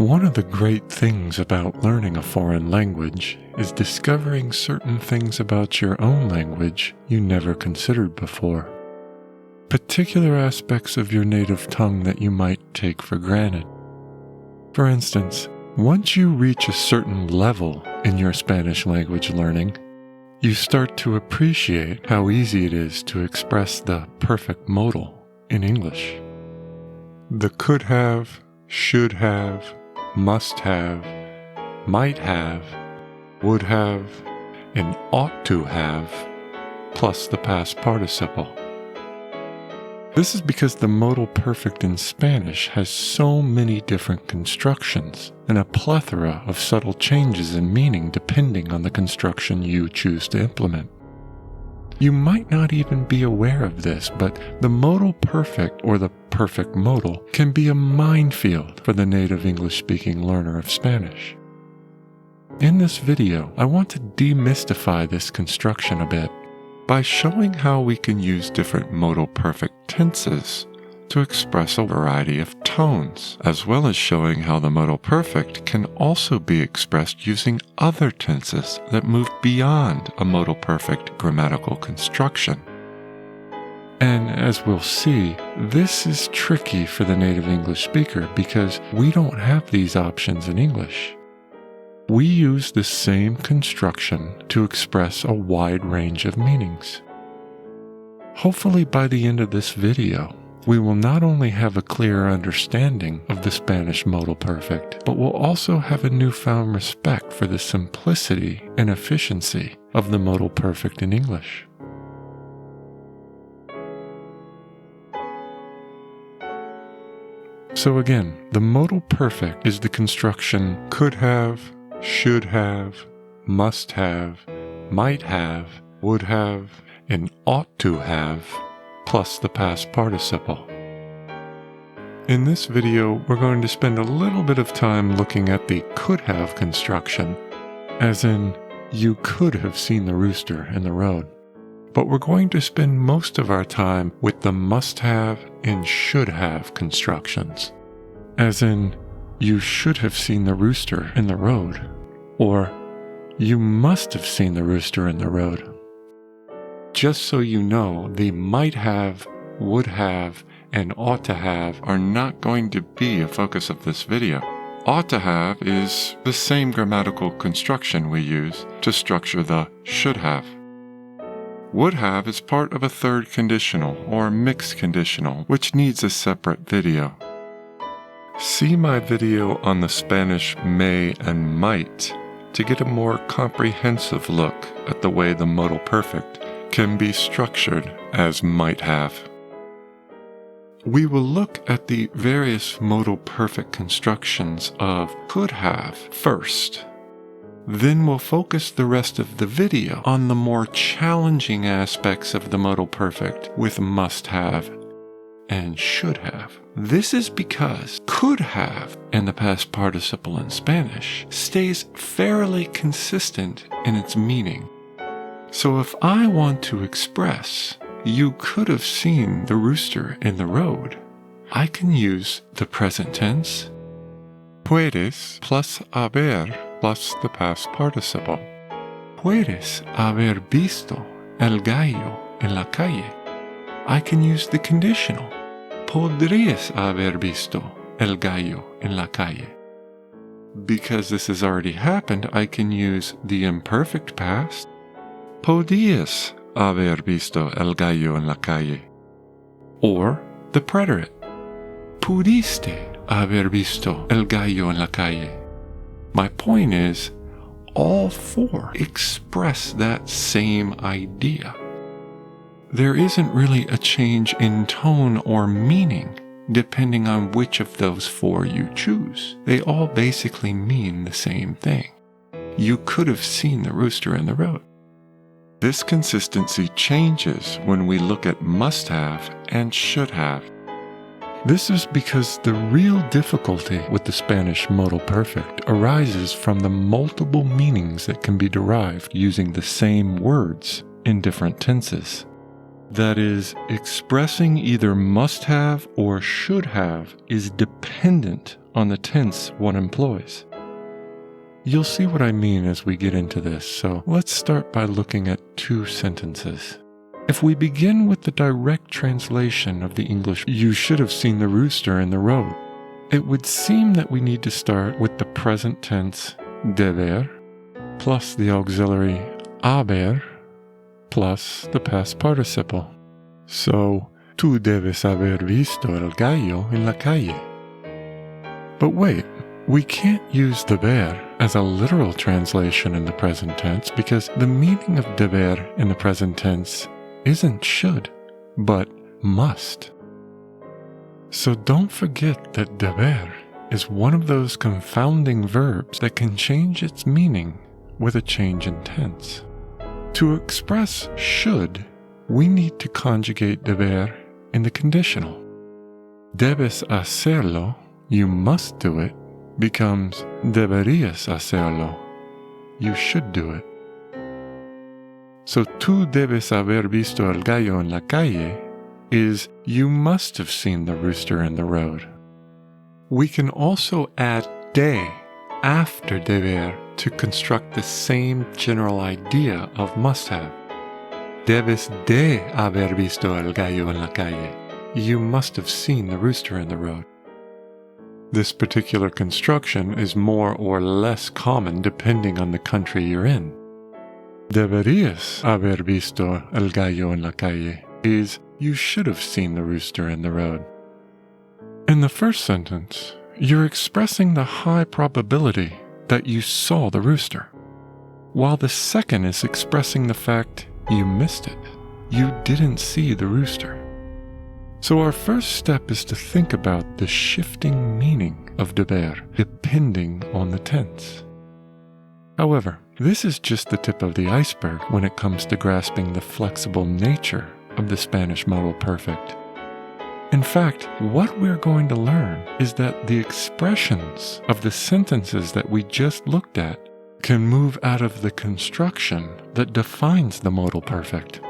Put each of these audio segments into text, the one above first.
One of the great things about learning a foreign language is discovering certain things about your own language you never considered before. Particular aspects of your native tongue that you might take for granted. For instance, once you reach a certain level in your Spanish language learning, you start to appreciate how easy it is to express the perfect modal in English. The could have, should have, must have, might have, would have, and ought to have, plus the past participle. This is because the modal perfect in Spanish has so many different constructions and a plethora of subtle changes in meaning depending on the construction you choose to implement. You might not even be aware of this, but the modal perfect or the perfect modal can be a minefield for the native English-speaking learner of Spanish. In this video, I want to demystify this construction a bit by showing how we can use different modal perfect tenses to express a variety of tones, as well as showing how the modal perfect can also be expressed using other tenses that move beyond a modal perfect grammatical construction. And as we'll see, this is tricky for the native English speaker because we don't have these options in English. We use the same construction to express a wide range of meanings. Hopefully by the end of this video, we will not only have a clearer understanding of the Spanish modal perfect, but will also have a newfound respect for the simplicity and efficiency of the modal perfect in English. So again, the modal perfect is the construction could have, should have, must have, might have, would have, and ought to have, plus the past participle. In this video, we're going to spend a little bit of time looking at the could have construction, as in, you could have seen the rooster in the road. But we're going to spend most of our time with the must have and should have constructions, as in, you should have seen the rooster in the road, or you must have seen the rooster in the road. Just so you know, the might have, would have, and ought to have are not going to be a focus of this video. Ought to have is the same grammatical construction we use to structure the should have. Would have is part of a third conditional or mixed conditional, which needs a separate video. See my video on the Spanish may and might to get a more comprehensive look at the way the modal perfect can be structured as might have. We will look at the various modal perfect constructions of could have first. Then we'll focus the rest of the video on the more challenging aspects of the modal perfect with must have and should have. This is because could have and the past participle in Spanish stays fairly consistent in its meaning. So if I want to express, you could have seen the rooster in the road, I can use the present tense, puedes plus haber plus the past participle. Puedes haber visto el gallo en la calle. I can use the conditional, podrías haber visto el gallo en la calle. Because this has already happened, I can use the imperfect past, podías haber visto el gallo en la calle. Or the preterite, pudiste haber visto el gallo en la calle. My point is, all four express that same idea. There isn't really a change in tone or meaning depending on which of those four you choose. They all basically mean the same thing. You could have seen the rooster in the road. This consistency changes when we look at must have and should have. This is because the real difficulty with the Spanish modal perfect arises from the multiple meanings that can be derived using the same words in different tenses. That is, expressing either must have or should have is dependent on the tense one employs. You'll see what I mean as we get into this, so let's start by looking at two sentences. If we begin with the direct translation of the English, "You should have seen the rooster in the road," it would seem that we need to start with the present tense deber plus the auxiliary haber plus the past participle. So, tú debes haber visto el gallo en la calle. But wait, we can't use deber as a literal translation in the present tense because the meaning of deber in the present tense isn't should, but must. So don't forget that deber is one of those confounding verbs that can change its meaning with a change in tense. To express should, we need to conjugate deber in the conditional. Debes hacerlo, you must do it, becomes deberías hacerlo, you should do it. So tú debes haber visto el gallo en la calle is you must have seen the rooster in the road. We can also add de after deber to construct the same general idea of must have. Debes de haber visto el gallo en la calle. You must have seen the rooster in the road. This particular construction is more or less common depending on the country you're in. Deberías haber visto el gallo en la calle is you should have seen the rooster in the road. In the first sentence, you're expressing the high probability that you saw the rooster, while the second is expressing the fact you missed it. You didn't see the rooster. So our first step is to think about the shifting meaning of deber depending on the tense. However, this is just the tip of the iceberg when it comes to grasping the flexible nature of the Spanish Modal Perfect. In fact, what we're going to learn is that the expressions of the sentences that we just looked at can move out of the construction that defines the modal perfect.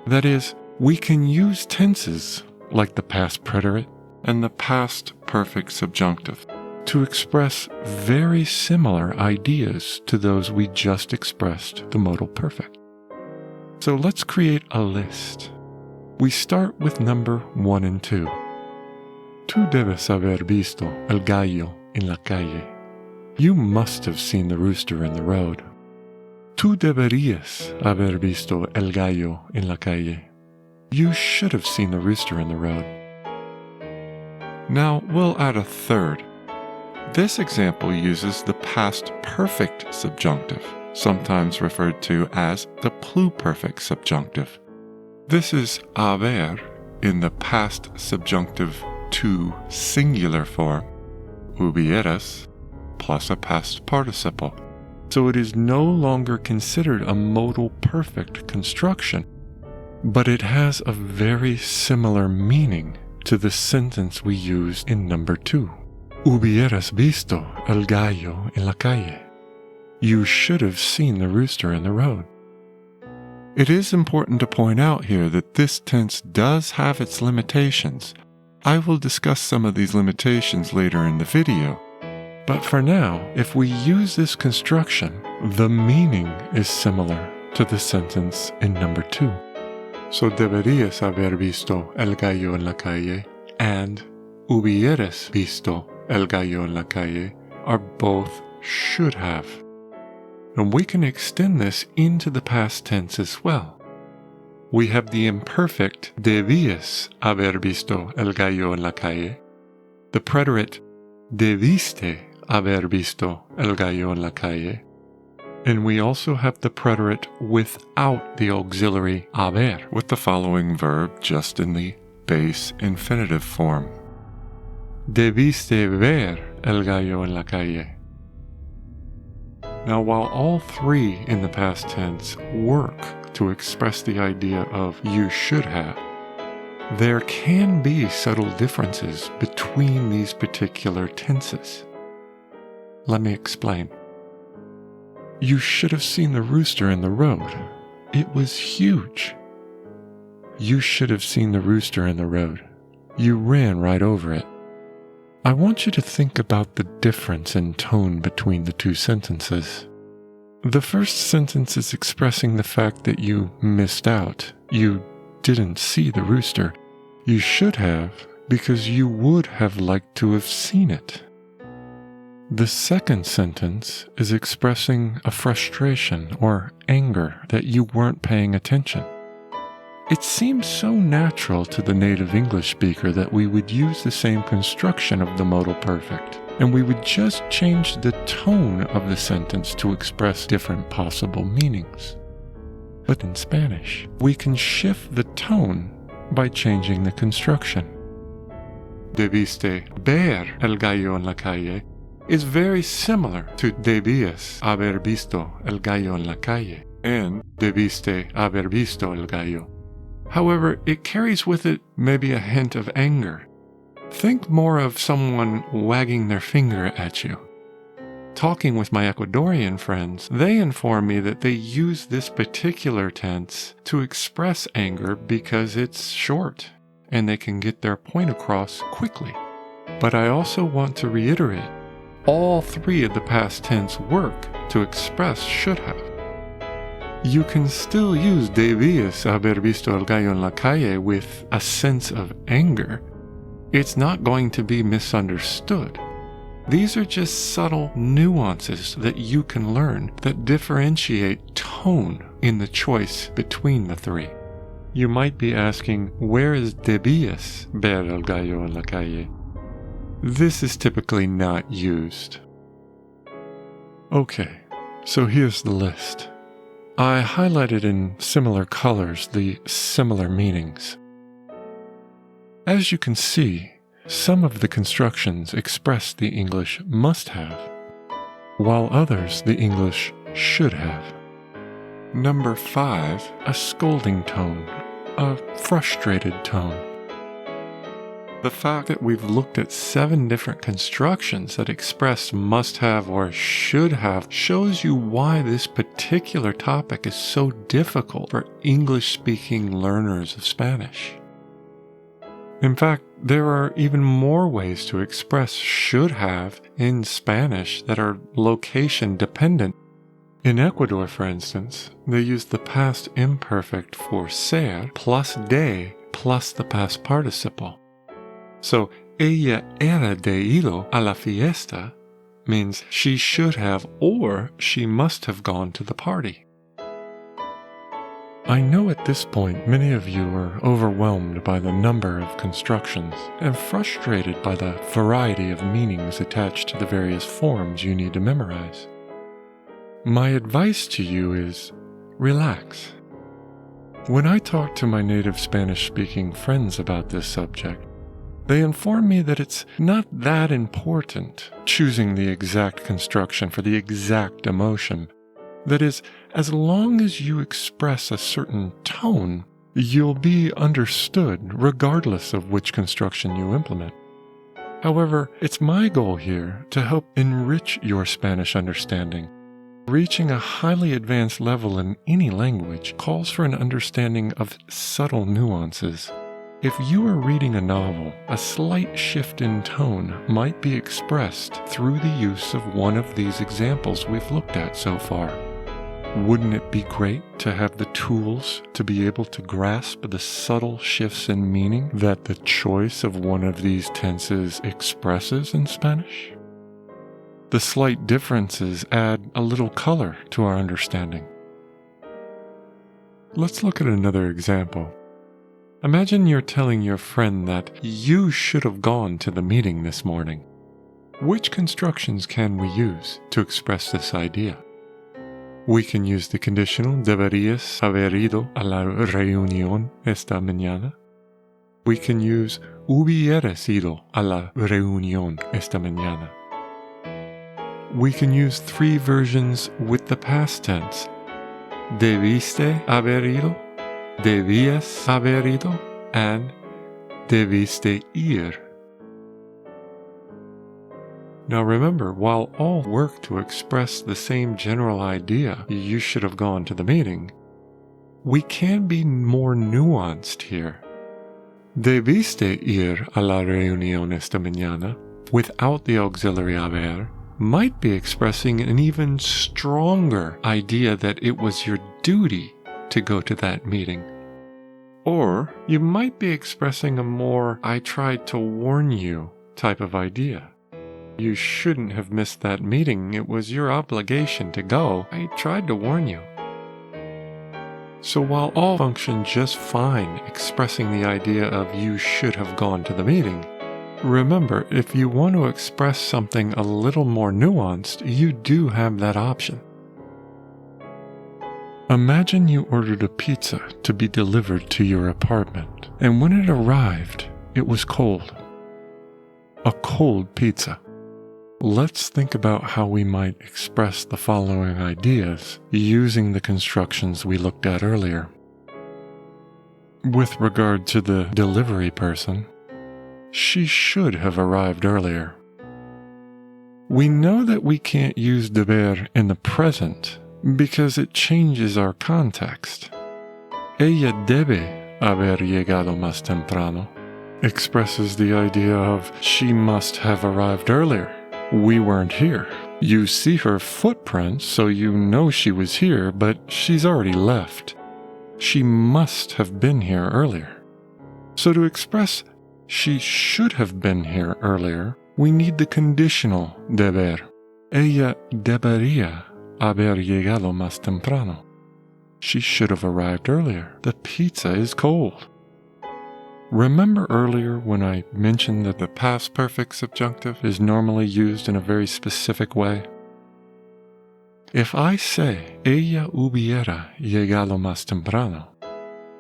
That is, we can use tenses like the past preterite and the past perfect subjunctive to express very similar ideas to those we just expressed the modal perfect. So let's create a list. We start with number 1 and 2. Tú debes haber visto el gallo en la calle. You must have seen the rooster in the road. Tú deberías haber visto el gallo en la calle. You should have seen the rooster in the road. Now we'll add a third. This example uses the past perfect subjunctive, sometimes referred to as the pluperfect subjunctive. This is haber in the past subjunctive to singular form, hubieras, plus a past participle. So it is no longer considered a modal perfect construction, but it has a very similar meaning to the sentence we used in number 2. Hubieras visto el gallo en la calle. You should have seen the rooster in the road. It is important to point out here that this tense does have its limitations. I will discuss some of these limitations later in the video. But for now, if we use this construction, the meaning is similar to the sentence in number 2. So deberías haber visto el gallo en la calle and hubieras visto el gallo en la calle are both should have. And we can extend this into the past tense as well. We have the imperfect debías haber visto el gallo en la calle, the preterite debiste haber visto el gallo en la calle, and we also have the preterite without the auxiliary haber, with the following verb just in the base infinitive form. Debiste ver el gallo en la calle. Now, while all three in the past tense work to express the idea of you should have, there can be subtle differences between these particular tenses. Let me explain. You should have seen the rooster in the road. It was huge. You should have seen the rooster in the road. You ran right over it. I want you to think about the difference in tone between the two sentences. The first sentence is expressing the fact that you missed out. You didn't see the rooster. You should have, because you would have liked to have seen it. The second sentence is expressing a frustration or anger that you weren't paying attention. It seems so natural to the native English speaker that we would use the same construction of the modal perfect, and we would just change the tone of the sentence to express different possible meanings. But in Spanish, we can shift the tone by changing the construction. Debiste ver el gallo en la calle is very similar to debías haber visto el gallo en la calle and debiste haber visto el gallo. However, it carries with it maybe a hint of anger. Think more of someone wagging their finger at you. Talking with my Ecuadorian friends, they inform me that they use this particular tense to express anger because it's short and they can get their point across quickly. But I also want to reiterate, all three of the past tense work to express should have. You can still use debías haber visto el gallo en la calle with a sense of anger. It's not going to be misunderstood. These are just subtle nuances that you can learn that differentiate tone in the choice between the three. You might be asking, where is debías ver el gallo en la calle? This is typically not used. Okay, so here's the list. I highlighted in similar colors the similar meanings. As you can see, some of the constructions express the English must have, while others the English should have. Number 5, a scolding tone, a frustrated tone. The fact that we've looked at 7 different constructions that express must have or should have shows you why this particular topic is so difficult for English-speaking learners of Spanish. In fact, there are even more ways to express should have in Spanish that are location dependent. In Ecuador, for instance, they use the past imperfect for ser plus de plus the past participle. So, ella era de ido a la fiesta means she should have or she must have gone to the party. I know at this point many of you are overwhelmed by the number of constructions and frustrated by the variety of meanings attached to the various forms you need to memorize. My advice to you is relax. When I talk to my native Spanish-speaking friends about this subject, they inform me that it's not that important choosing the exact construction for the exact emotion. That is, as long as you express a certain tone, you'll be understood regardless of which construction you implement. However, it's my goal here to help enrich your Spanish understanding. Reaching a highly advanced level in any language calls for an understanding of subtle nuances. If you are reading a novel, a slight shift in tone might be expressed through the use of one of these examples we've looked at so far. Wouldn't it be great to have the tools to be able to grasp the subtle shifts in meaning that the choice of one of these tenses expresses in Spanish? The slight differences add a little color to our understanding. Let's look at another example. Imagine you're telling your friend that you should have gone to the meeting this morning. Which constructions can we use to express this idea? We can use the conditional deberías haber ido a la reunión esta mañana. We can use hubieras ido a la reunión esta mañana. We can use 3 versions with the past tense. Debiste haber ido, debías haber ido, and debiste ir. Now remember, while all work to express the same general idea, you should have gone to the meeting, we can be more nuanced here. Debiste ir a la reunión esta mañana without the auxiliary haber might be expressing an even stronger idea that it was your duty to go to that meeting. Or you might be expressing a more I tried to warn you type of idea. You shouldn't have missed that meeting. It was your obligation to go. I tried to warn you. So while all function just fine expressing the idea of you should have gone to the meeting, remember, if you want to express something a little more nuanced, you do have that option. Imagine you ordered a pizza to be delivered to your apartment, and when it arrived, it was cold. A cold pizza. Let's think about how we might express the following ideas using the constructions we looked at earlier. With regard to the delivery person, she should have arrived earlier. We know that we can't use deber in the present because it changes our context. Ella debe haber llegado más temprano expresses the idea of she must have arrived earlier. We weren't here. You see her footprints, so you know she was here, but she's already left. She must have been here earlier. So to express she should have been here earlier, we need the conditional deber. Ella debería haber llegado más temprano. She should have arrived earlier. The pizza is cold. Remember earlier when I mentioned that the past perfect subjunctive is normally used in a very specific way? If I say, ella hubiera llegado más temprano,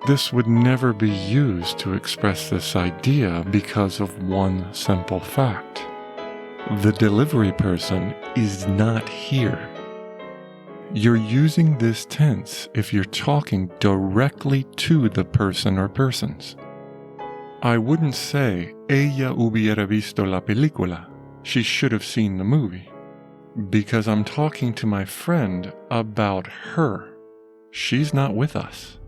this would never be used to express this idea because of one simple fact. The delivery person is not here. You're using this tense if you're talking directly to the person or persons. I wouldn't say, ella hubiera visto la película. She should have seen the movie. Because I'm talking to my friend about her. She's not with us.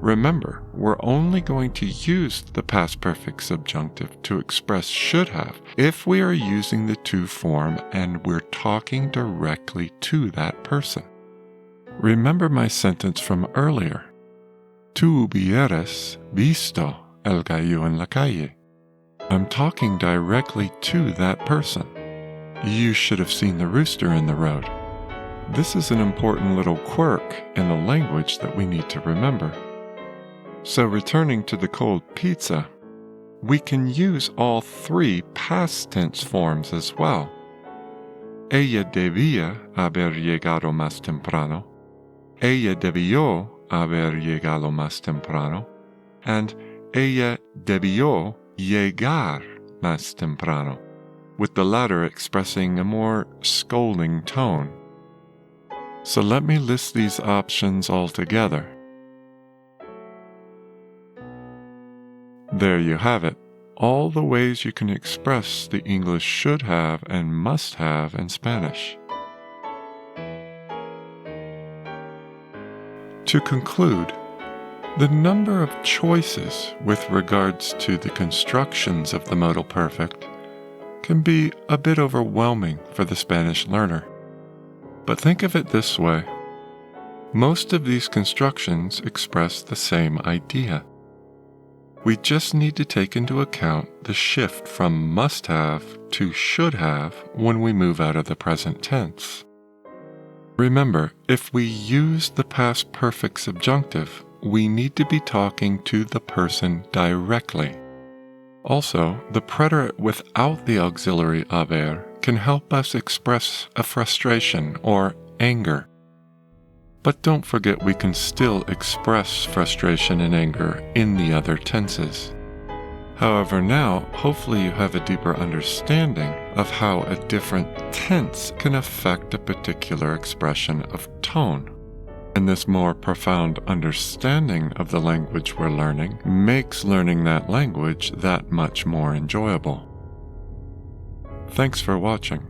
Remember, we're only going to use the past perfect subjunctive to express should have if we are using the to form and we're talking directly to that person. Remember my sentence from earlier. Tú hubieras visto el gallo en la calle. I'm talking directly to that person. You should have seen the rooster in the road. This is an important little quirk in the language that we need to remember. So returning to the cold pizza, we can use all three past tense forms as well. Ella debía haber llegado más temprano. Ella debió haber llegado más temprano. And ella debió llegar más temprano, with the latter expressing a more scolding tone. So let me list these options all together. There you have it, all the ways you can express the English should have and must have in Spanish. To conclude, the number of choices with regards to the constructions of the modal perfect can be a bit overwhelming for the Spanish learner. But think of it this way. Most of these constructions express the same idea. We just need to take into account the shift from must have to should have when we move out of the present tense. Remember, if we use the past perfect subjunctive, we need to be talking to the person directly. Also, the preterite without the auxiliary haber can help us express a frustration or anger. But don't forget we can still express frustration and anger in the other tenses. However, now, hopefully you have a deeper understanding of how a different tense can affect a particular expression of tone. And this more profound understanding of the language we're learning makes learning that language that much more enjoyable. Thanks for watching.